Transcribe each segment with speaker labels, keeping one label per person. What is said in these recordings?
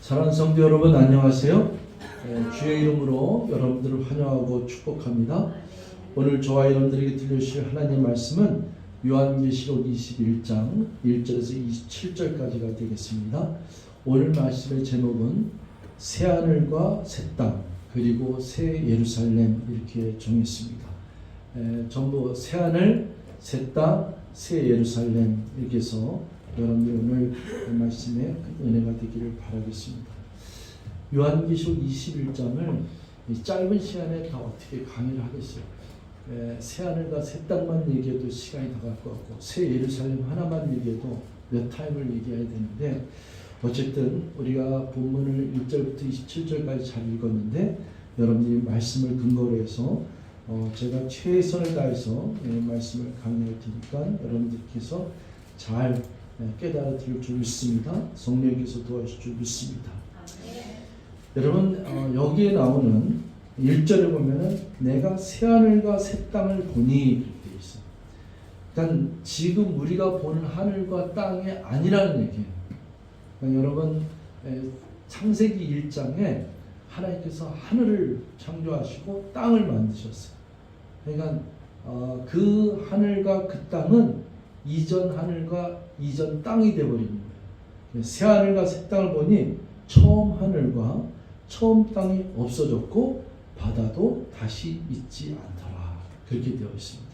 Speaker 1: 사랑하는 성도 여러분 안녕하세요. 주의 이름으로 여러분들을 환영하고 축복합니다. 오늘 저와 여러분들에게 들려주실 하나님의 말씀은 요한계시록 21장 1절에서 27절까지가 되겠습니다. 오늘 말씀의 제목은 새하늘과 새 땅 그리고 새 예루살렘 이렇게 정했습니다. 전부 새하늘, 새 땅, 새 예루살렘 이렇게 해서 여러분들 오늘 말씀에 은혜가 되기를 바라겠습니다. 요한계시록 21장을 짧은 시간에 다 어떻게 강의를 하겠어요. 새하늘과 새 땅만 얘기해도 시간이 다 갈 것 같고 새 예루살렘 하나만 얘기해도 몇 타임을 얘기해야 되는데 어쨌든 우리가 본문을 1절부터 27절까지 잘 읽었는데 여러분들이 말씀을 근거로 해서 제가 최선을 다해서 말씀을 강의할 테니까 여러분들께서 잘 깨달아 들을 줄 믿습니다. 성령께서 도와주실 줄 믿습니다. 여러분 여기에 나오는 1절에 보면은 내가 새하늘과 새 땅을 보니 이렇게 되어 있어요. 그러니까 지금 우리가 보는 하늘과 땅이 아니라는 얘기예요. 그러니까 여러분 창세기 1장에 하나님께서 하늘을 창조하시고 땅을 만드셨어요. 그러니까 그 하늘과 그 땅은 이전 하늘과 이전 땅이 되어버리는 거예요. 새 하늘과 새 땅을 보니 처음 하늘과 처음 땅이 없어졌고 바다도 다시 있지 않더라. 그렇게 되어 있습니다.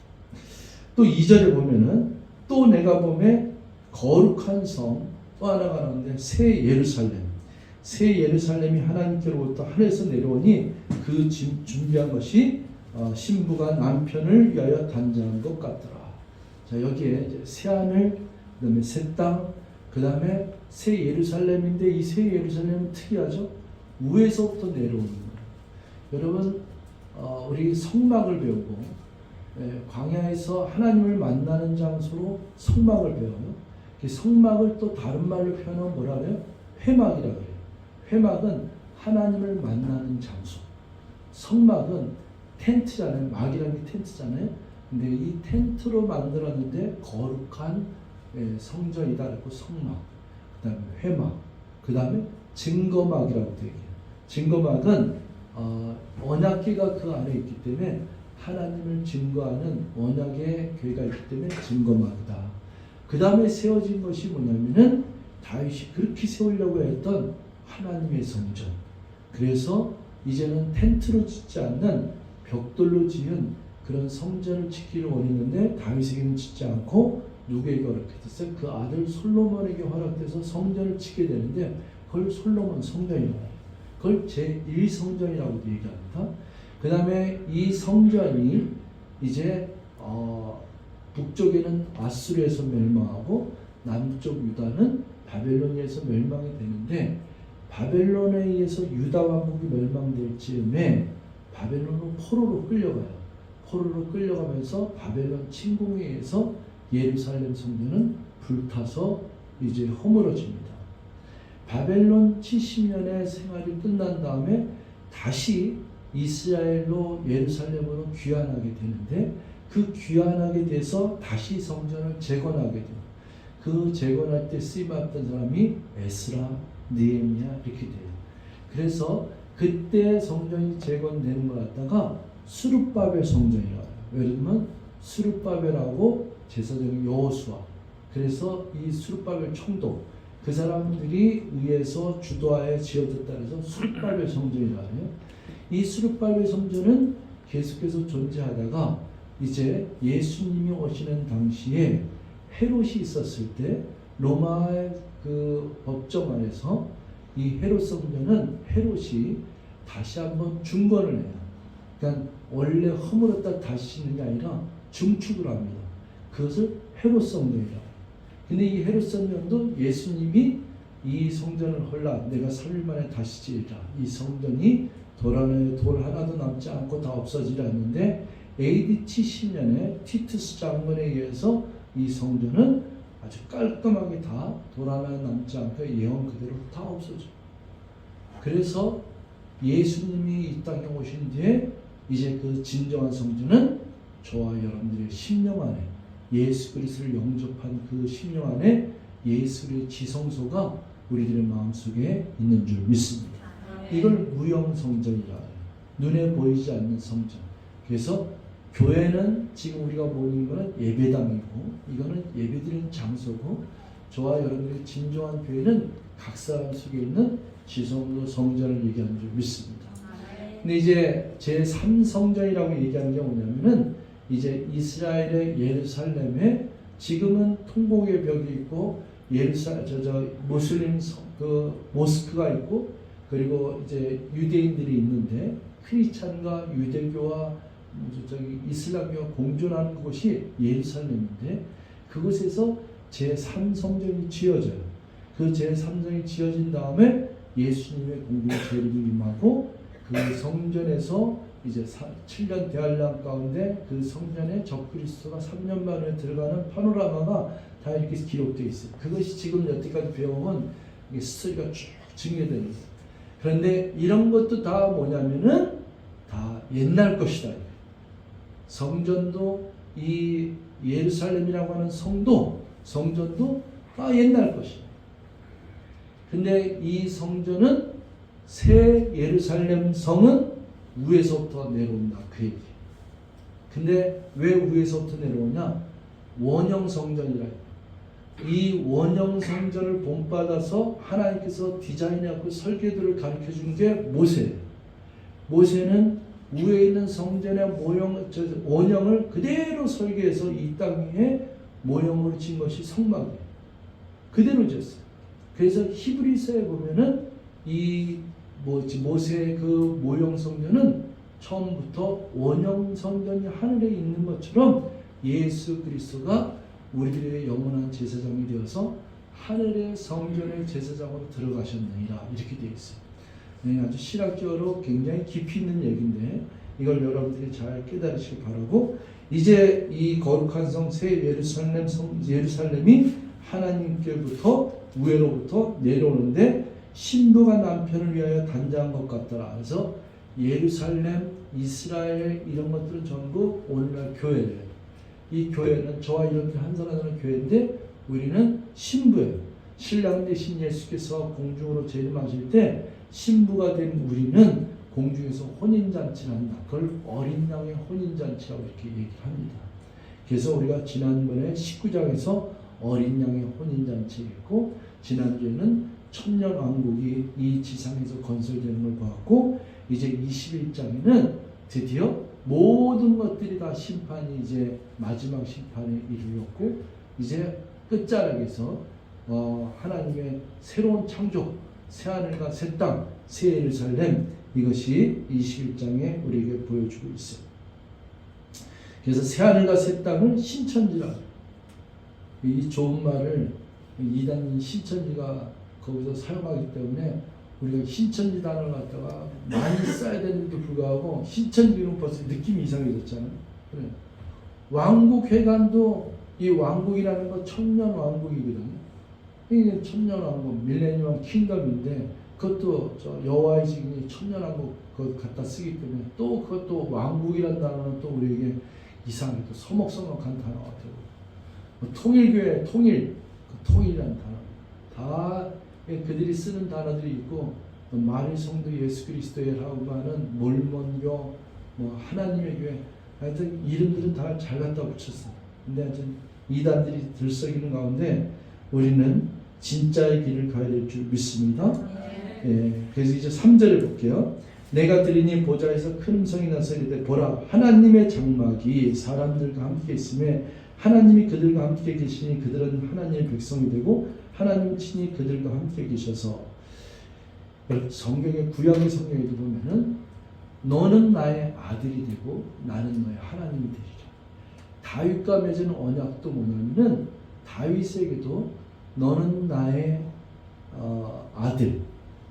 Speaker 1: 또 2절에 보면은 또 내가 보매 거룩한 성 또 하나가 나오는데 새 예루살렘. 새 예루살렘이 하나님께로부터 하늘에서 내려오니 그 준비한 것이 신부가 남편을 위하여 단장한 것 같더라. 자, 여기에 이제 새 하늘, 그다음에 새 땅, 그다음에 새 예루살렘인데 이 새 예루살렘은 특이하죠. 위에서부터 내려오는 거예요. 여러분, 우리 성막을 배우고 광야에서 하나님을 만나는 장소로 성막을 배워요. 그 성막을 또 다른 말로 표현하면 뭐라 그래요? 회막이라고 그래요. 회막은 하나님을 만나는 장소. 성막은 텐트잖아요. 막이라는 게 텐트잖아요. 근데 이 텐트로 만들었는데 거룩한 성전이다. 그리고 성막, 그 다음에 회막, 그 다음에 증거막이라고 되어 있어요. 증거막은 언약궤가 그 안에 있기 때문에 하나님을 증거하는 언약의 궤가 있기 때문에 증거막이다. 그 다음에 세워진 것이 뭐냐면은 다윗이 그렇게 세우려고 했던 하나님의 성전. 그래서 이제는 텐트로 짓지 않는 벽돌로 지은 그런 성전을 짓기를 원했는데 다윗에게는 짓지 않고 누구에게 허락했어요? 그 아들 솔로몬에게 허락돼서 성전을 짓게 되는데 그걸 솔로몬 성전이라고 해요. 그걸 제1성전이라고도 얘기합니다. 그 다음에 이 성전이 이제 북쪽에는 아수르에서 멸망하고 남쪽 유다는 바벨론에서 멸망이 되는데 바벨론에 의해서 유다 왕국이 멸망될 즈음에 바벨론은 포로로 끌려가요. 포로로 끌려가면서 바벨론 침공에 의해서 예루살렘 성전은 불타서 이제 허물어집니다. 바벨론 70년의 생활이 끝난 다음에 다시 이스라엘로 예루살렘으로 귀환하게 되는데 그 귀환하게 돼서 다시 성전을 재건하게 돼요. 그 재건할 때 쓰임받던 사람이 에스라, 느헤미야 이렇게 돼요. 그래서 그때 성전이 재건되는 걸 갖다가 스룹바벨 성전이라고 해요. 예를 들면 스룹바벨하고 제사장이 여호수아. 그래서 이 스룹바벨 총독 그 사람들이 의해서 주도하에 지어졌다 해서 스룹바벨 성전이라고 해요. 이 스룹바벨 성전은 계속해서 존재하다가 이제 예수님이 오시는 당시에 헤롯이 있었을 때 로마의 그 법정 안에서 이 헤롯 성전은 헤롯이 다시 한번 중건을 해요. 그러니까 원래 허물었다 다시 짓는 게 아니라 중축을 합니다. 그것을 헤롯 성전이라고 해요. 근데 이 헤롯 성전도 예수님이 이 성전을 헐라 내가 3일 만에 다시 지으리라. 이 성전이 돌 하나도 남지 않고 다 없어지라 했는데 AD 70년에 티투스 장군에 의해서 이 성전은 아주 깔끔하게 다 돌 하나 남지 않고 예언 그대로 다 없어져요. 그래서 예수님이 이 땅에 오신 뒤에 이제 그 진정한 성전은 저와 여러분들의 심령 안에 예수 그리스도를 영접한 그 심령 안에 예수의 지성소가 우리들의 마음속에 있는 줄 믿습니다. 이걸 무형성전이라 해요. 눈에 보이지 않는 성전. 그래서 교회는 지금 우리가 모이는 것은 예배당이고 이거는 예배드리는 장소고 저와 여러분들의 진정한 교회는 각 사람 속에 있는 지성도 성전을 얘기하는 줄 믿습니다. 근데 이제 제3성전이라고 얘기하는 게 뭐냐면은 이제 이스라엘의 예루살렘에 지금은 통곡의 벽이 있고 모슬림 그 모스크가 있고 그리고 이제 유대인들이 있는데 크리스찬과 유대교와 이슬람교가 공존하는 곳이 예루살렘인데 그곳에서 제3성전이 지어져요. 그 제3성이 지어진 다음에 예수님의 공중의 재림이 임하고 그 성전에서 이제 7년 대환란 가운데 그 성전에 적그리스도가 3년 만에 들어가는 파노라마가 다 이렇게 기록되어 있어요. 그것이 지금 여태까지 배워온 스토리가 쭉 증개되는 거예요. 그런데 이런 것도 다 뭐냐면은 다 옛날 것이다. 성전도 이 예루살렘이라고 하는 성전도 다 옛날 것이에요. 근데 이 성전은 새 예루살렘 성은 위에서부터 내려온다. 그 얘기예요. 근데 왜 위에서부터 내려오냐? 원형 성전이라 해요. 이 원형 성전을 본받아서 하나님께서 디자인하고 설계도를 가르쳐 준 게 모세예요. 모세는 위에 있는 성전의 원형을 그대로 설계해서 이 땅 위에 모형으로 진 것이 성막이에요. 그대로 지었어요. 그래서 히브리서에 보면은 이 모세의 그 모형 성전은 처음부터 원형 성전이 하늘에 있는 것처럼 예수 그리스도가 우리들의 영원한 제사장이 되어서 하늘의 성전의 제사장으로 들어가셨느니라 이렇게 되어 있어요. 네, 아주 신학적으로 굉장히 깊이 있는 얘기인데 이걸 여러분들이 잘 깨달으시기 바라고 이제 이 거룩한 성 새 예루살렘이 하나님께부터 위로부터 내려오는데 신부가 남편을 위하여 단장한 것 같더라. 그래서 예루살렘, 이스라엘 이런 것들은 전부 오늘날 교회예요. 이 교회는 저와 여러분들 한 사람 하는 교회인데 우리는 신부예요. 신랑 대신 예수께서 공중으로 재림하실 때 신부가 된 우리는 공중에서 혼인잔치를 한다. 그걸 어린 양의 혼인잔치라고 이렇게 얘기합니다. 그래서 우리가 지난번에 19장에서 어린 양의 혼인잔치했고 지난주에는 천년왕국이 이 지상에서 건설되는 걸 보았고 이제 21장에는 드디어 모든 것들이 다 심판이 이제 마지막 심판에 이르렀고 이제 끝자락에서 하나님의 새로운 창조, 새하늘과 새 땅, 새 예루살렘 이것이 21장에 우리에게 보여주고 있어요. 그래서 새하늘과 새 땅을 신천지라 이 좋은 말을 이단인 신천지가 거기서 사용하기 때문에 우리가 신천지 단어를 갖다가 많이 써야 되는데도 불구하고 신천지는 벌써 느낌이 이상해졌잖아요. 그래. 왕국회관도 이 왕국이라는 건 천년왕국이거든요. 이게 천년왕국, 밀레니엄 킹덤인데 그것도 여호와의 증인이 천년왕국 그거 갖다 쓰기 때문에 또 그것도 왕국이라는 단어는 또 우리에게 이상해 또 서먹서먹한 단어 같아요. 통일교회 통일, 그 통일이라는 단어 다 그들이 쓰는 단어들이 있고 마리 성도 예수 그리스도라고 하는 몰몬교, 하나님의 교회 하여튼 이름들은 다 잘 갖다 붙였어요. 근데 하여튼 이단들이 들썩이는 가운데 우리는 진짜의 길을 가야 될 줄 믿습니다. 예, 그래서 이제 3절을 볼게요. 내가 들으니 보좌에서 큰 음성이 나서 이르되 보라 하나님의 장막이 사람들과 함께 있음에 하나님이 그들과 함께 계시니 그들은 하나님의 백성이 되고 하나님 친히 그들과 함께 계셔서 성경의 구약의 성경에도 보면은 너는 나의 아들이 되고 나는 너의 하나님이 되리라. 다윗과 맺은 언약도 뭐냐면은 다윗에게도 너는 나의 아들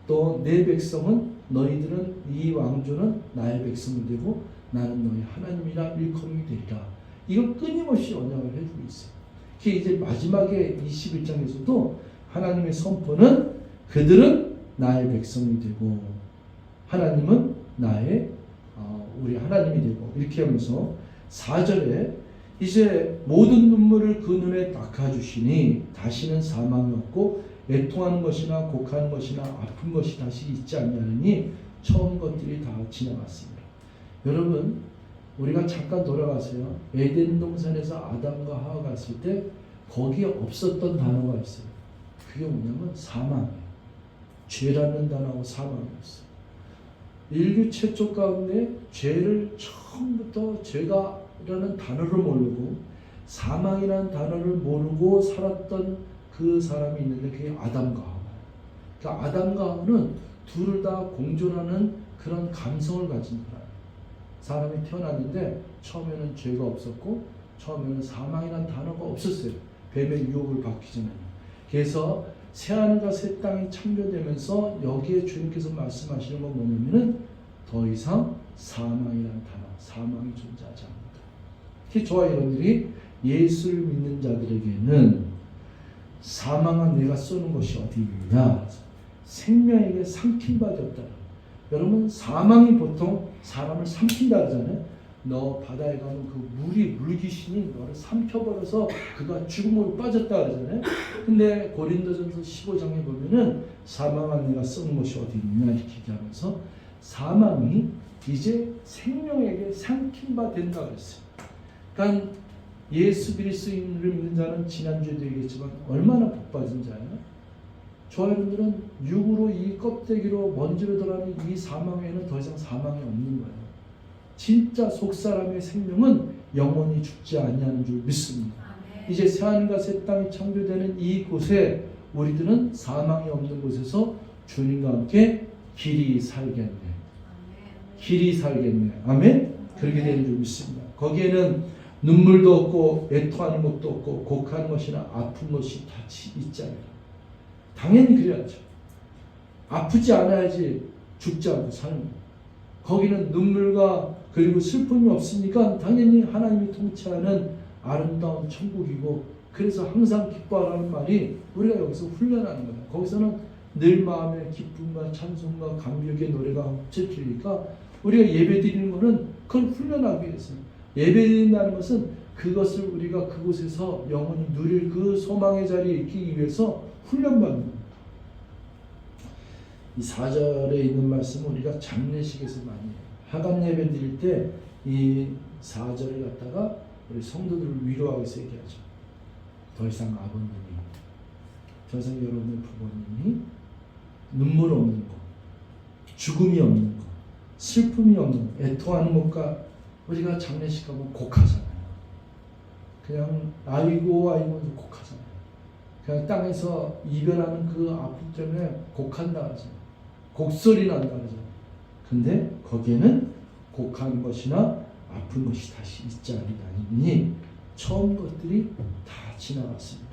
Speaker 1: 또 내 백성은 너희들은 이 왕조는 나의 백성이 되고 나는 너희 하나님이라 일컬음이 되리라. 이걸 끊임없이 언약을 해주고 있어요. 그게 이제 마지막에 21장에서도 하나님의 선포는 그들은 나의 백성이 되고 하나님은 나의 우리 하나님이 되고 이렇게 하면서 4절에 이제 모든 눈물을 그 눈에 닦아주시니 다시는 사망이 없고 애통하는 것이나 곡하는 것이나 아픈 것이 다시 있지 않냐니 처음 것들이 다 지나갔습니다. 여러분, 우리가 잠깐 돌아가세요. 에덴 동산에서 아담과 하와가 갔을 때 거기에 없었던 단어가 있어요. 그게 뭐냐면 사망이에요. 죄라는 단어하고 사망이었어요. 인류 최초 가운데 죄를 처음부터 죄가라는 단어를 모르고 사망이라는 단어를 모르고 살았던 그 사람이 있는데 그게 아담과 하와예요. 그러니까 아담과 하와는 둘을 다 공존하는 그런 감성을 가진 사람. 사람이 태어났는데 처음에는 죄가 없었고 처음에는 사망이라는 단어가 없었어요. 뱀의 유혹을 받기 전에는. 그래서 새하늘과 새 땅이 창조되면서 여기에 주님께서 말씀하시는 건 뭐냐면은 더 이상 사망이라는 단어, 사망이 존재하지 않는다. 특히 저와 여러분들이 예수를 믿는 자들에게는 사망한 내가 쏘는 것이 어디 있느냐? 생명에게 삼킨 바 되었다. 여러분, 사망이 보통 사람을 삼킨다 하잖아요. 너 바다에 가면 그 물귀신이 너를 삼켜버려서 그가 죽음으로 빠졌다 그러잖아요. 근데 고린도전서 15장에 보면은 사망한 내가 쏘는 것이 어디 있느냐 이렇게 얘기하면서 사망이 이제 생명에게 삼킨 바 된다 그랬어요. 그러니까 예수 그리스도인을 믿는 자는 지난주에도 얘기했지만 얼마나 복받은 자예요? 저와 여러분들은 육으로 이 껍데기로 먼지로 들어가는 이 사망에는 더 이상 사망이 없는 거예요. 진짜 속사람의 생명은 영원히 죽지 아니하는 줄 믿습니다. 이제 새하늘과 새 땅이 창조되는 이곳에 우리들은 사망이 없는 곳에서 주님과 함께 길이 살겠네. 길이 살겠네. 아멘? 그렇게 되는 줄 믿습니다. 거기에는 눈물도 없고 애통하는 것도 없고 곡하는 것이나 아픈 것이 다 있지 않아요. 당연히 그래야죠. 아프지 않아야지 죽지 않고 사는 거예요. 거기는 눈물과 그리고 슬픔이 없으니까 당연히 하나님이 통치하는 아름다운 천국이고 그래서 항상 기뻐하라는 말이 우리가 여기서 훈련하는 거예요. 거기서는 늘 마음에 기쁨과 찬송과 감격의 노래가 흡체되니까 우리가 예배드리는 것은 그걸 훈련하기 위해서요. 예배드린다는 것은 그것을 우리가 그곳에서 영원히 누릴 그 소망의 자리에 있기 위해서 훈련받는 겁니다. 이 4절에 있는 말씀은 우리가 장례식에서 많이 해요. 하간 예배 드릴 때 이 4절을 갖다가 우리 성도들을 위로하기 위해서 얘기하죠. 더 이상 아버님이, 더 이상 여러분의 부모님이 눈물 없는 것, 죽음이 없는 것, 슬픔이 없는 것, 애통하는 것과 우리가 장례식하고 곡하잖아요. 그냥 아이고 곡하잖아요. 그냥 땅에서 이별하는 그 아픔 때문에 곡한다 하잖아요. 곡소리 난다 하잖아요. 근데 거기에는 곡한 것이나 아픈 것이 다시 있지 아니하니 처음 것들이 다 지나갔습니다.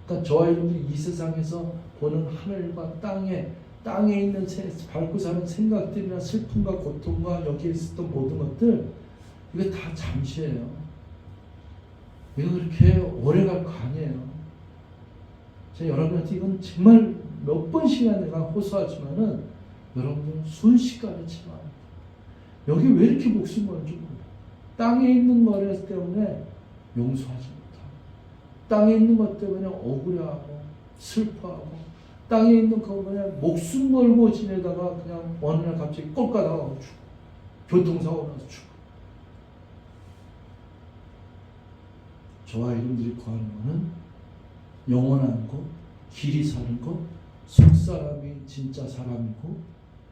Speaker 1: 그러니까 저와 여러분들이 이 세상에서 보는 하늘과 땅에 있는 밟고 사는 생각들이나 슬픔과 고통과 여기에 있었던 모든 것들 이거 다 잠시예요. 이거 그렇게 오래 갈 거 아니에요. 제가 여러분한테 이건 정말 몇 번씩이나 내가 호소하지만은 여러분들은 순식간에 지나요. 여기 왜 이렇게 목숨 건지 몰라요. 땅에 있는 것 때문에 용서하지 못하고 땅에 있는 것 때문에 억울해하고 슬퍼하고 땅에 있는 것 때문에 목숨 걸고 지내다가 그냥 어느 날 갑자기 꼴까다가 죽고 교통사고 나서 죽고 저와 여러분들이 구하는 것은 영원한 것, 길이 사는 것, 속사람이 진짜 사람이고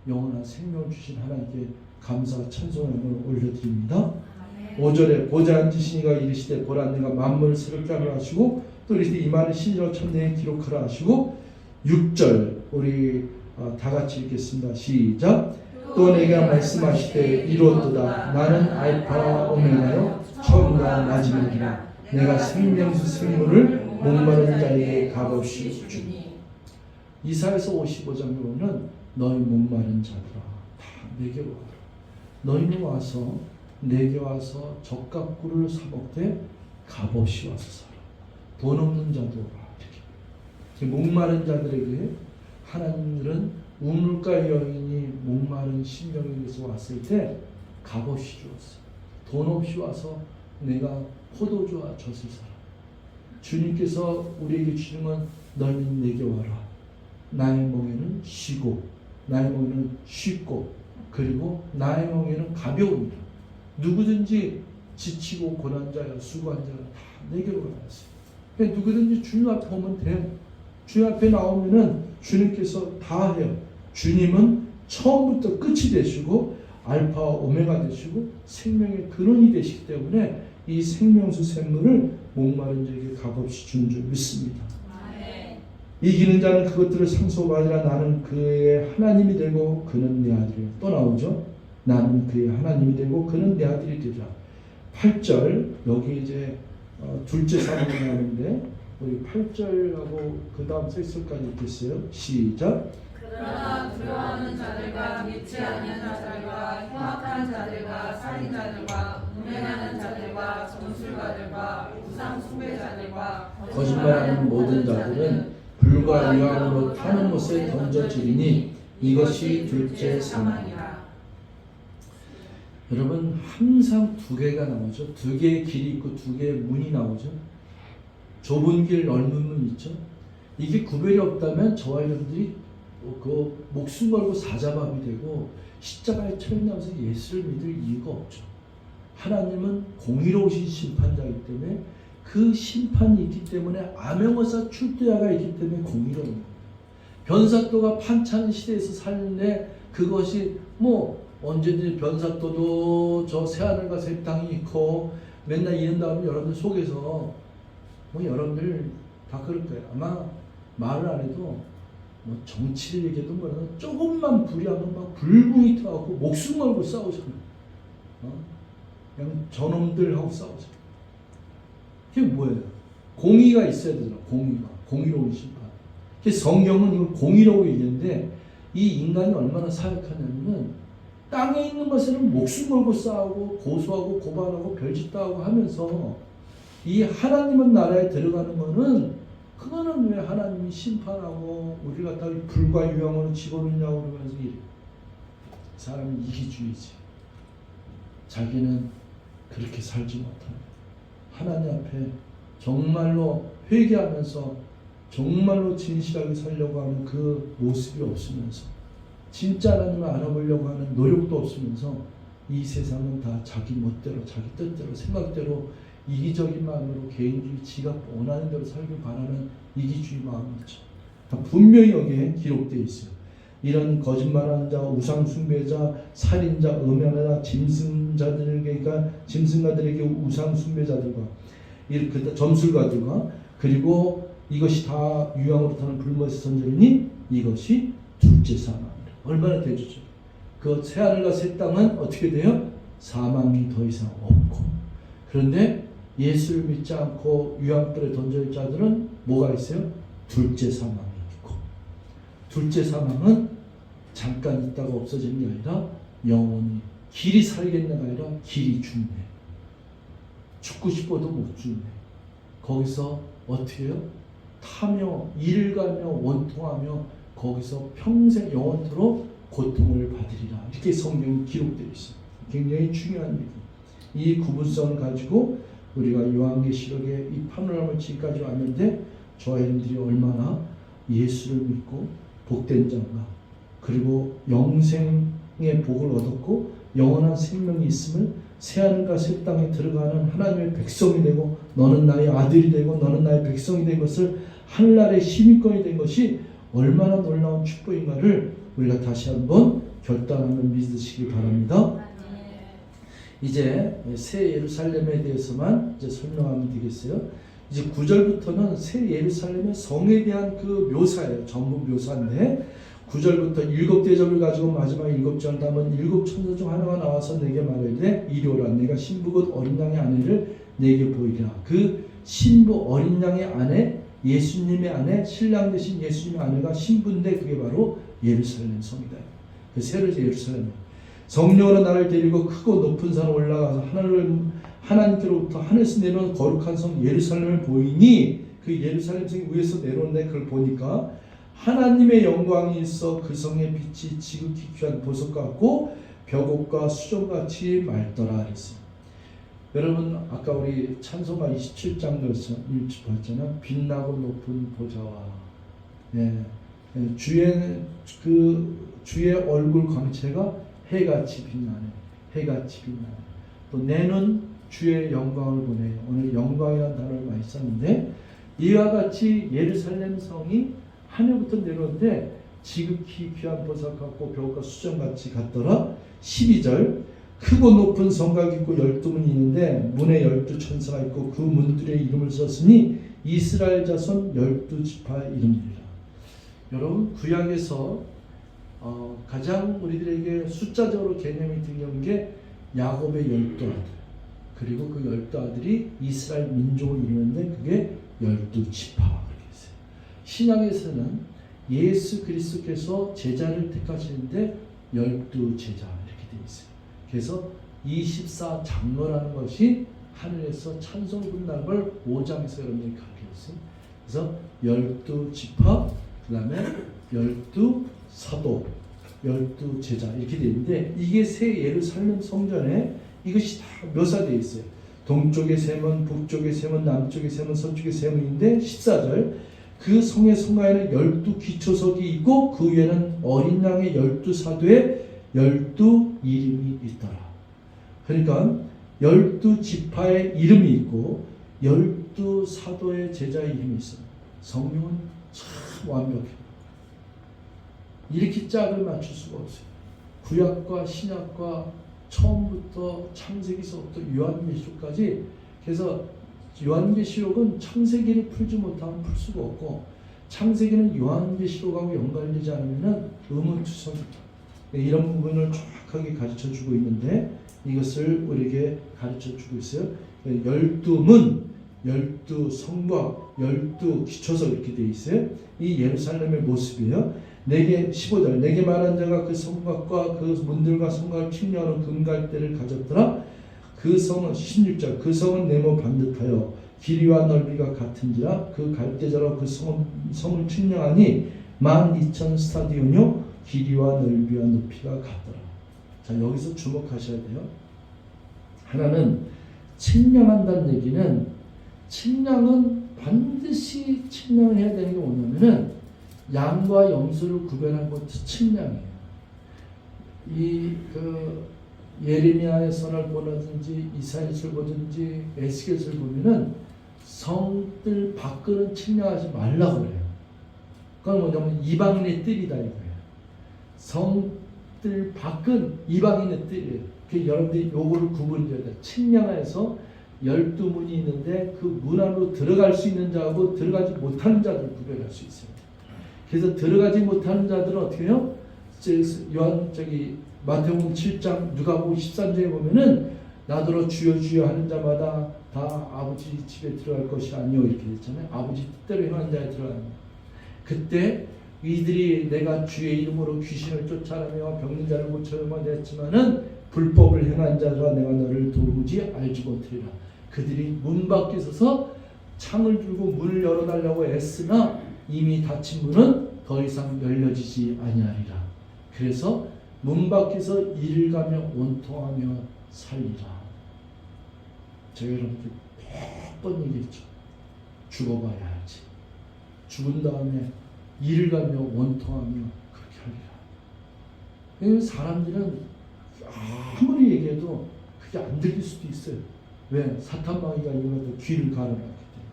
Speaker 1: 영원한 생명을 주신 하나님께 감사와 찬송을 올려드립니다. 5절에 보좌 앉으시니가 이르시되 보라 내가 만물을 새롭게 하라 하시고 또 이르시되 이 말을 신이로 천내에 기록하라 하시고 6절 우리 다 같이 읽겠습니다. 시작. 또 내가 말씀하시되 이루었도다. 나는 알파와 오메가요 처음과 마지막이라. 내가 생명수 생물을 목마른 자에게 값없이 주니. 이사야서 55장에 보면 너희 목마른 자들아 다 내게 와라. 너희는 와서 내게 와서 젖과 꿀을 사먹되 값없이 와서 살아. 돈 없는 자도 오라. 이렇게 목마른 자들에게 하나님들은 우물가 여인이 목마른 심령에서 왔을 때 값없이 주었어요. 돈 없이 와서 내가 포도주와 젖을 사라. 주님께서 우리에게 주는 건 너희는 내게 와라. 나의 멍에는 쉬고 나의 멍에는 쉽고 그리고 나의 멍에는 가벼우니라. 누구든지 지치고 고난자여 수고한 자가 다 내게로 나왔어요. 그러니까 누구든지 주님 앞에 오면 돼요. 주님 앞에 나오면은 주님께서 다 해요. 주님은 처음부터 끝이 되시고 알파와 오메가 되시고 생명의 근원이 되시기 때문에 이 생명수 샘물을 목마른 자에게 값없이 주는 줄 믿습니다. 이기는 자는 그것들을 상속하리라. 나는 그의 하나님이 되고 그는 내 아들이라. 또 나오죠. 나는 그의 하나님이 되고 그는 내 아들이 되리라. 8절 여기 이제 둘째 사람이 나오는데 우리 8절하고 그 다음 섹스까지 읽겠어요. 시작.
Speaker 2: 그러나 두려워하는 자들과 믿지 아니하는 자들과 흉악한 자들과 살인자들과 음행하는 자들과 점술가들과 우상 숭배자들과
Speaker 1: 거짓말하는 모든 자들은 불과 유황으로 타는 못에 던져지리니 이것이 둘째 사망이라. 여러분 항상 두 개가 나오죠. 두 개의 길이 있고 두 개의 문이 나오죠. 좁은 길 넓은 문 있죠. 이게 구별이 없다면 저와 여러분들이 그 목숨 걸고 사자밥이 되고 십자가에 처형나면서 예수를 믿을 이유가 없죠. 하나님은 공의로우신 심판자이기 때문에 그 심판이 있기 때문에 암행어사 출두야가 있기 때문에 공의로운 겁니다. 변사또가 판차는 시대에서 사는데 그것이 뭐 언제든지 변사또도 저 새하늘과 새 땅이 있고 맨날 이른다면 여러분들 속에서 뭐 여러분들 다 그럴 거예요. 아마 말을 안 해도 뭐 정치를 얘기해도 뭐라도 조금만 불이하면 막 불붕이 터갖고 목숨 걸고 싸우잖아요. 그냥 저놈들하고 싸우잖아요. 그게 뭐예요? 공의가 있어야 되잖아. 공의로운 심판. 그래서 성경은 이걸 공의라고 얘기하는데 이 인간이 얼마나 사역하냐면 땅에 있는 것에는 목숨 걸고 싸우고 고소하고 고발하고 별짓도 하고 하면서 이 하나님은 나라에 들어가는 거는 그거는 왜 하나님이 심판하고 우리 갖다 불과 유황으로 집어넣냐고 그러면서 사람이 이기주의지. 자기는 그렇게 살지 못합니다. 하나님 앞에 정말로 회개하면서 정말로 진실하게 살려고 하는 그 모습이 없으면서 진짜 하나님을 알아보려고 하는 노력도 없으면서 이 세상은 다 자기 멋대로 자기 뜻대로 생각대로 이기적인 마음으로 개인주의 지가 원하는 대로 살길 바라는 이기주의 마음이죠. 분명히 여기에 기록되어 있어요. 이런 거짓말하는 자, 우상 숭배자, 살인자, 음행하자, 짐승가들에게 우상 숭배자들과 점술가들과 그리고 이것이 다 유황으로 타는 불못에 던지니 이것이 둘째 사망이라. 얼마나 대조죠. 그 새하늘과 새 땅은 어떻게 돼요? 사망이 더 이상 없고. 그런데 예수를 믿지 않고 유황불에 던질 자들은 뭐가 있어요? 둘째 사망이 있고. 둘째 사망은 잠깐 있다가 없어지는 게 아니라 영원히 길이 살겠냐가 아니라 길이 죽네. 죽고 싶어도 못 죽네. 거기서 어떻게 해요? 타며 이를 가며 원통하며 거기서 평생 영원토록 고통을 받으리라. 이렇게 성경이 기록되어 있어요. 굉장히 중요한 얘기. 이 구분성을 가지고 우리가 요한계시록의 이 파노라마 지까지 왔는데 저와 여러분들이 얼마나 예수를 믿고 복된 자인가, 그리고 영생의 복을 얻었고 영원한 생명이 있음을 새하늘과 새 땅에 들어가는 하나님의 백성이 되고 너는 나의 아들이 되고 너는 나의 백성이 된 것을 하늘나라의 시민권이 된 것이 얼마나 놀라운 축복인가를 우리가 다시 한번 결단하며 믿으시기 바랍니다. 이제 새 예루살렘에 대해서만 이제 설명하면 되겠어요. 이제 9절부터는 새 예루살렘의 성에 대한 그 묘사예요. 전부 묘사인데 9절부터 7대접을 가지고 마지막 7절 담은 7천사 중 하나가 나와서 내게 말하되 이리 오라. 내가 신부 곧 어린 양의 아내를 내게 보이리라. 그 신부 어린 양의 아내, 예수님의 아내, 신랑 되신 예수님의 아내가 신부인데 그게 바로 예루살렘 성이다. 그 새 예루살렘. 성령으로 나를 데리고 크고 높은 산에 올라가서 하나님께로부터 하늘에서 내려온 거룩한 성 예루살렘을 보이니 그 예루살렘 성이 위에서 내려오는데 그걸 보니까 하나님의 영광이 있어 그 성의 빛이 지극히 귀한 보석 같고 벽옥과 수정같이 맑더라 그랬어요. 여러분 아까 우리 찬송가 27장 봤잖아. 빛나고 높은 보좌와 주의 얼굴 광채가 해같이 빛나네. 해같이 빛나네. 또 내 눈 주의 영광을 보네요. 오늘 영광이라는 단어를 많이 썼는데 이와 같이 예루살렘 성이 하늘부터 내려오는데 지극히 귀한 보석 같고 벼과 수정같이 같더라. 12절 크고 높은 성곽이 있고 12문이 있는데 문에 12천사가 있고 그 문들의 이름을 썼으니 이스라엘 자손 12지파의 이름들이라. 여러분 구약에서 가장 우리들에게 숫자적으로 개념이 들려온 게 야곱의 12아들 그리고 그 12아들이 이스라엘 민족을 이루는데 그게 12지파 그렇게 했어요. 신약에서는 예수 그리스도께서 제자를 택하시는데 12제자 이렇게 되어 있어요. 그래서 24장로라는 것이 하늘에서 찬송 부른다는 걸 5장에서 여러분들이 가르쳤어요. 그래서 12지파 그 다음에 12사도 12제자 이렇게 되어 있는데 이게 새 예루살렘 성전에 이것이 다 묘사되어 있어요. 동쪽의 세문, 북쪽의 세문, 남쪽의 세문, 서쪽의 세문인데 14절 그 성의 성가에는 12기초석이 있고 그 위에는 어린 양의 12사도의 12이름이 있더라. 그러니까 12지파의 이름이 있고 12사도의 제자의 이름이 있어요. 성경은 참 완벽해요. 이렇게 짝을 맞출 수가 없어요. 구약과 신약과 처음부터 창세기서부터 요한계시록까지 그래서 요한계시록은 창세기를 풀지 못하면 풀 수가 없고 창세기는 요한계시록하고 연관되지 않으면 의문투성이다. 이런 부분을 정확하게 가르쳐주고 있는데 이것을 우리에게 가르쳐주고 있어요. 12문, 12성곽, 12기초석 이렇게 되어 있어요. 이 예루살렘의 모습이에요. 내게 15절 내게 말한 자가 그 성곽과 그 문들과 성곽을 침략하는 금갈대를 가졌더라. 그 성은 16절 그 성은 네모 반듯하여 길이와 넓이가 같은지라 그 갈대자로 그 성을 측량하니 12,000 스타디온요 길이와 넓이와 높이가 같더라. 자 여기서 주목하셔야 돼요. 하나는 측량한다는 얘기는 측량은 반드시 측량을 해야 되는 게 뭐냐면은 양과 염소를 구별한 것도 측량이에요. 예레미야의 선을 보든지 이사야서를 보든지 에스겔서를 보면은 성들 밖은 측량하지 말라고 그래요. 그건 뭐냐면 이방인의 뜰이다 이거예요. 성들 밖은 이방인의 뜰이에요. 그 여러분들이 요거를 구분해야 돼요. 측량해서 12문이 있는데 그 문 안으로 들어갈 수 있는 자하고 들어가지 못하는 자들을 구별할 수 있어요. 그래서 들어가지 못하는 자들은 어떻게 해요? 마태복음 7장 누가복음 13장에 보면은 나더러 주여 주여 하는 자마다 다 아버지 집에 들어갈 것이 아니요 이렇게 했잖아요. 아버지 뜻대로 행하는 자에 들어가는 거예요. 그때 이들이 내가 주의 이름으로 귀신을 쫓아내며 병든 자를 고쳐내며 냈지만은 불법을 행한 자들아 내가 너를 도무지 알지 못하리라. 그들이 문 밖에 서서 창을 들고 문을 열어달라고 애쓰나 이미 닫힌 문은 더 이상 열려지지 아니하리라. 그래서 문 밖에서 이를 가며 원통하며 살리라. 제가 여러분들 몇 번 얘기했죠. 죽어봐야 하지. 죽은 다음에 이를 가며 원통하며 그렇게 하리라. 사람들은 아무리 얘기해도 그게 안 들릴 수도 있어요. 왜? 사탄마귀가 이거를 귀를 가로놨기 때문에.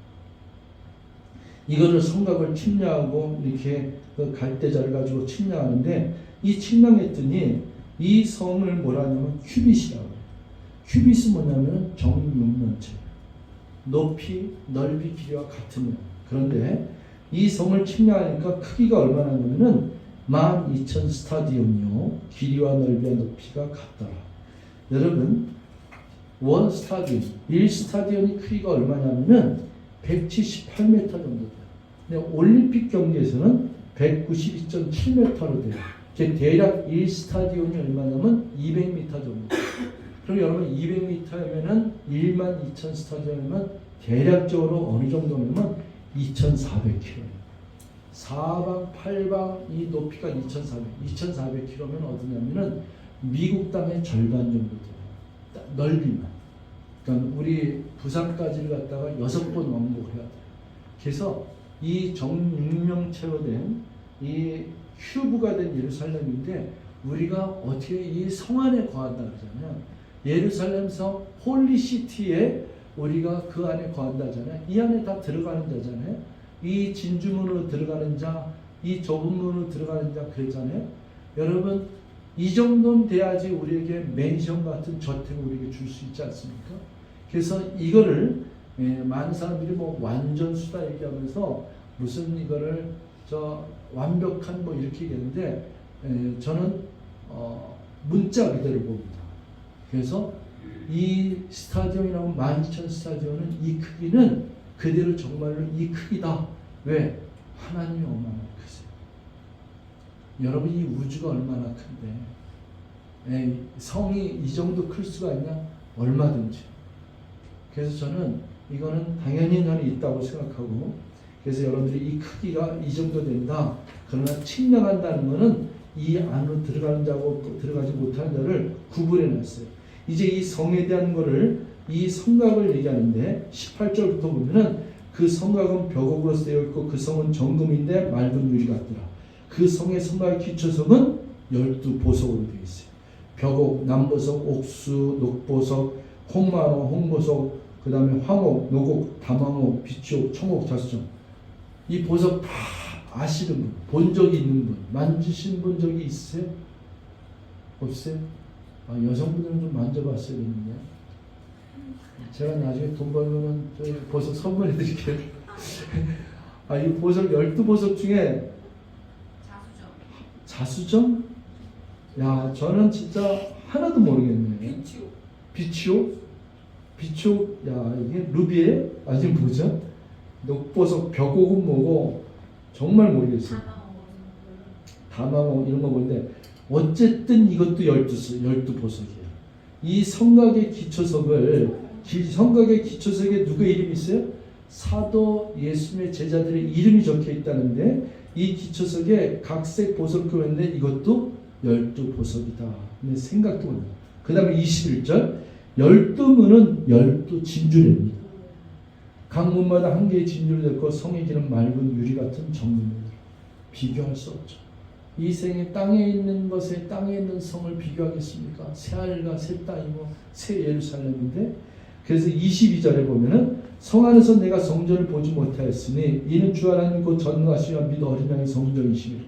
Speaker 1: 이거를 성곽을 침략하고 이렇게 그 갈대자를 가지고 침략하는데 이 침략했더니 이 성을 뭐라 하냐면 큐빗이라고 해요. 큐빗은 뭐냐면 정육면체. 높이, 넓이, 길이와 같으면. 그런데 이 성을 침략하니까 크기가 얼마나 하냐면은 12,000 스타디움이요. 길이와 넓이와 높이가 같더라. 여러분, 1 스타디움, 1 스타디움이 크기가 얼마냐면은 178m 정도 돼요. 근데 올림픽 경기에서는 192.7m로 돼요. 대략 1 스타디움이 얼마냐면 200m 정도. 그럼 여러분 200m면은 12,000 스타디움이면 대략적으로 어느 정도면 2,400km. 사방, 팔방 이 높이가 2,400km면 어디냐면은 미국 땅의 절반 정도 돼요. 넓이만. 그러니까 우리 부산까지를 갖다가 6번 왕복을 해야 돼요. 그래서 이 정육명체로 된 이 큐브가 된 예루살렘인데 우리가 어떻게 이 성 안에 거한다 그러잖아요. 예루살렘 성 홀리시티에 우리가 그 안에 거한다 하잖아요. 이 안에 다 들어가는 자잖아요. 이 진주문으로 들어가는 자, 이 좁은 문으로 들어가는 자 그랬잖아요. 여러분 이 정도는 돼야지 우리에게 맨션 같은 저택을 우리에게 줄 수 있지 않습니까? 그래서 이거를 많은 사람들이 뭐 완전 수다 얘기하면서 무슨 이거를 완벽한 뭐 이렇게 얘기하는데 저는 문자 그대로 봅니다. 그래서 이 스타디움이라고 12,000 스타디움은 이 크기는 그대로 정말로 이 크기다. 왜? 하나님이 얼마나 크세요. 여러분 이 우주가 얼마나 큰데 성이 이 정도 클 수가 있냐? 얼마든지. 그래서 저는 이거는 당연히 나는 있다고 생각하고 그래서 여러분들이 이 크기가 이 정도 된다. 그러나 측량한다는 것은 이 안으로 들어가는 자고 들어가지 못하는 자를 구분해 놨어요. 이제 이 성에 대한 거를 이 성곽을 얘기하는데 18절부터 보면은 그 성곽은 벽옥으로 되어 있고 그 성은 정금인데 맑은 유리 같더라. 그 성의 성곽의 기초석은 12보석으로 되어 있어요. 벽옥, 남보석, 옥수, 녹보석, 홍마노, 홍보석, 그 다음에 황옥, 노곡, 담황옥, 비치옥, 청옥, 자수정. 이 보석 다 아시는 분, 본 적이 있는 분, 만지신 본 적이 있으세요? 없어요? 여성분들은 좀 만져봤어야 되는데. 제가 나중에 돈 벌면은 저희 보석 선물해 드릴게요. 이 보석 12보석 중에 자수정? 야, 저는 진짜 하나도 모르겠네요. 비치옥? 비치옥? 야, 이게 루비에? 아직 뭐죠? 녹보석, 벽옥은 뭐고 정말 모르겠어요. 다마모 이런 거 보는데 어쨌든 이것도 12보석이에요. 이 성곽의 기초석에 누구의 이름이 있어요? 사도 예수님의 제자들의 이름이 적혀 있다는데 이 기초석에 각색 보석도 있는데 이것도 12보석이다. 생각도 못해요. 그 다음에 21절 12문은 12진주랍니다. 각 문마다 한 개의 진주를 냈고 성의 길은 맑은 유리 같은 정금입니다. 비교할 수 없죠. 이 생에 땅에 있는 것에 땅에 있는 성을 비교하겠습니까? 새 하늘과 새 땅이고 새 예루살렘인데 그래서 22절에 보면은 성 안에서 내가 성전을 보지 못하였으니 이는 주 하나님 곧 전능하시며 및 어린 양의 성전이시니라.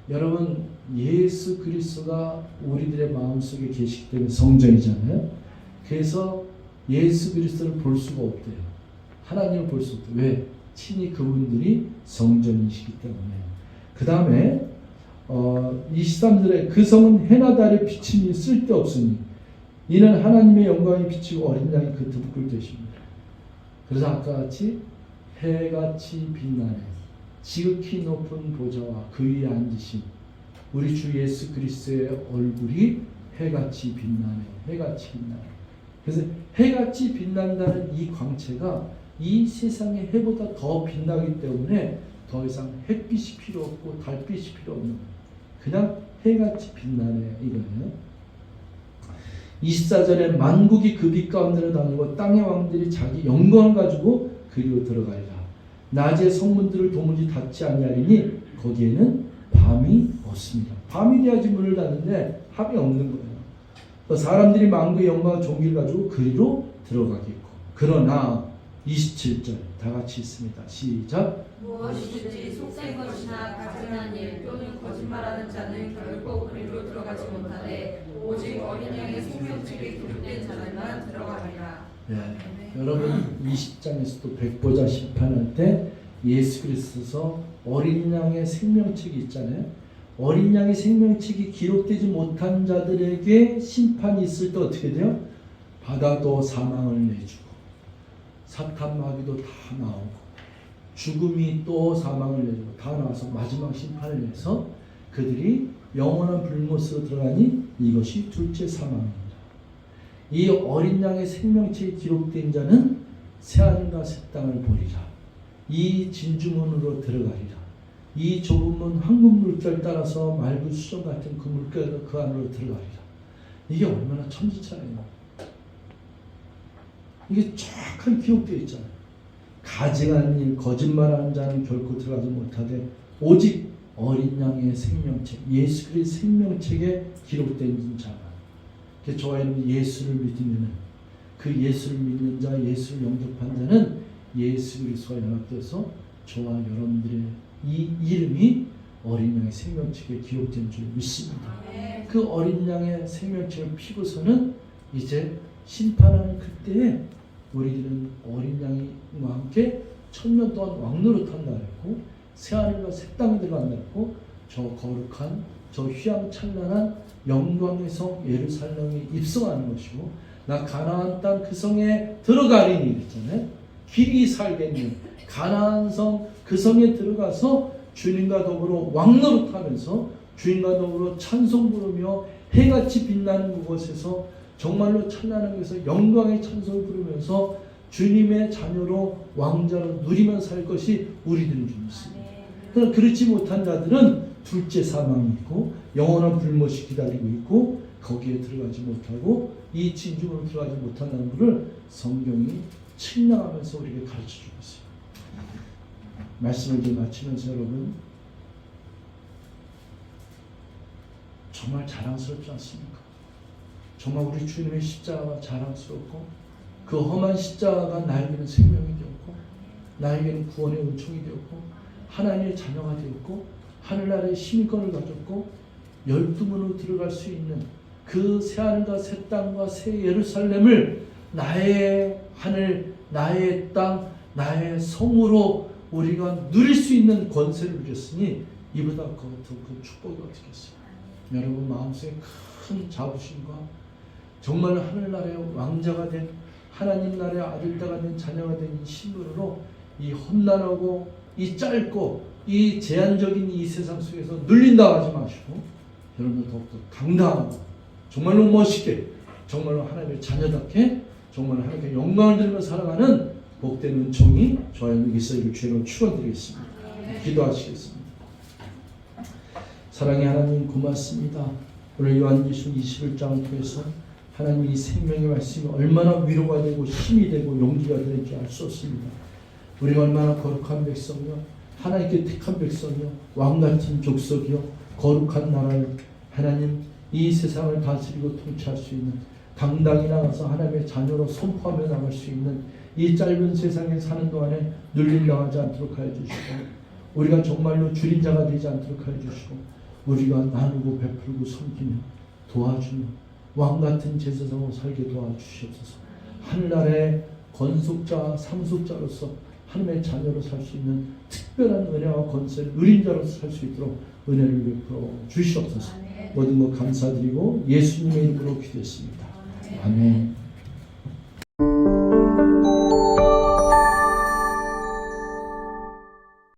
Speaker 1: 여러분 예수 그리스도가 우리들의 마음속에 계시기 때문에 성전이잖아요. 그래서 예수 그리스도를 볼 수가 없대요. 하나님을 볼 수 없대요. 왜? 친히 그분들이 성전이시기 때문에. 그 다음에 23절에 그 성은 해나 달의 비침이 쓸데없으니 이는 하나님의 영광이 비치고 어린 양이 그 득불 되십니다. 그래서 아까 같이 해같이 빛나네 지극히 높은 보좌와 그 위에 앉으신 우리 주 예수 그리스도의 얼굴이 해같이 빛나네. 해같이 빛나네. 그래서 해같이 빛난다는 이 광채가 이 세상의 해보다 더 빛나기 때문에 더 이상 햇빛이 필요 없고 달빛이 필요 없는 거예요. 그냥 해같이 빛나네 이거예요. 24절에 만국이 그 빛 가운데로 다니고 땅의 왕들이 자기 영광을 가지고 그리로 들어가리라. 낮에 성문들을 도무지 닫지 아니하리니 거기에는 밤이 없습니다. 밤이 돼야지 문을 닫는데 밤이 없는 거예요. 사람들이 만국의 영광과 존귀를 가지고 그리로 들어가겠고 그러나 27절 다 같이 있습니다. 시작.
Speaker 2: 무엇이든지 속된 것이나 가증한 일 또는 거짓말하는 자는 결코 그리로 들어가지 못하되 오직 어린 양의 생명책에 기록된 자들만 들어가리라.
Speaker 1: 여러분 20장에서도 백보자 심판할 때 예수 그리스도서 어린 양의 생명책이 있잖아요. 어린 양의 생명책이 기록되지 못한 자들에게 심판이 있을 때 어떻게 돼요? 바다도 사망을 내주고 사탄 마귀도 다 나오고 죽음이 또 사망을 내주고 다 나와서 마지막 심판을 내서 그들이 영원한 불못으로 들어가니 이것이 둘째 사망입니다. 이 어린 양의 생명책이 기록된 자는 새하늘과 새 땅을 보리라. 이 진주문으로 들어가리라. 이 좁은 문 황금 물결 따라서 맑은 수정 같은 그 물결 그 안으로 들어가리라. 이게 얼마나 천지차이에요. 이게 정확하게 기록되어 있잖아요. 가증한 일, 거짓말하는 자는 결코 들어가지 못하되 오직 어린 양의 생명책, 예수 그리스도의 생명책에 기록된 자가, 저와 여러분 예수를 믿으면 그 예수를 믿는 자, 예수를 영접한 자는 예수 그리스도와 연합돼서 저와 여러분들의 이 이름이 어린 양의 생명책에 기록된 줄 믿습니다. 그 어린 양의 생명책을 피고서는 이제 심판하는 그때에 우리들은 어린 양과 함께 1000년 동안 왕노릇한다 했고 새하늘과 새 땅에 들어간다 했고 저 거룩한 저 휘황찬란한 영광의 성 예루살렘에 입성하는 것이고 나 가나안 땅 그 성에 들어가리니 그랬잖아요. 길이 살겠니 가나안 성 그 성에 들어가서 주님과 더불어 왕노릇하면서 주님과 더불어 찬송 부르며 해같이 빛나는 그곳에서 정말로 찬란한 곳에서 영광의 찬송을 부르면서 주님의 자녀로 왕자로 누리며 살 것이 우리들인 줄 믿습니다. 그러나 그렇지 못한 자들은 둘째 사망이 있고 영원한 불못이 기다리고 있고 거기에 들어가지 못하고 이 진중으로 들어가지 못한다는 것을 성경이 측량하면서 우리에게 가르쳐주고 있어요. 말씀을 좀 마치면서 여러분 정말 자랑스럽지 않습니까? 정말 우리 주님의 십자가가 자랑스럽고 그 험한 십자가가 나에게는 생명이 되었고 나에게는 구원의 은총이 되었고 하나님의 자녀가 되었고 하늘나라의 시민권을 가졌고 12문으로 들어갈 수 있는 그 새하늘과 새 땅과 새 예루살렘을 나의 하늘, 나의 땅, 나의 성으로 우리가 누릴 수 있는 권세를 누렸으니 이보다 그 축복이 어떻겠어요? 여러분 마음속에 큰 자부심과 정말 하늘나라의 왕자가 된 하나님 나라의 아들다가 된 자녀가 된 이 신분으로 이 험난하고 이 짧고 이 제한적인 이 세상 속에서 눌린다 하지 마시고 여러분 더욱더 당당하고 정말로 멋있게 정말로 하나님의 자녀답게 정말 하나님께 영광을 들으며 살아가는 복된 은총이 저와 여러분에게 있어기를 주로 축원드리겠습니다. 기도하시겠습니다. 사랑의 하나님 고맙습니다. 오늘 요한계시록 21장을 통해서 하나님 이 생명의 말씀이 얼마나 위로가 되고 힘이 되고 용기가 되는지 알 수 없습니다. 우리가 얼마나 거룩한 백성이요 하나님께 택한 백성이요 왕같은 족속이요 거룩한 나라를 하나님 이 세상을 다스리고 통치할 수 있는 당당히 나가서 하나님의 자녀로 선포하며 나갈 수 있는 이 짧은 세상에 사는 동안에 눌림당하지 않도록 하여 주시고 우리가 정말로 줄인 자가 되지 않도록 하여 주시고 우리가 나누고 베풀고 섬기며 도와주며 왕같은 제사장으로 살게 도와주시옵소서. 하늘나라의 건속자 상속자로서 하나님의 자녀로 살 수 있는 특별한 은혜와 권세를 누린 자로서 살 수 있도록 은혜를 베풀어 주시옵소서. 모든 것 감사드리고 예수님의 이름으로 기도했습니다. 아멘.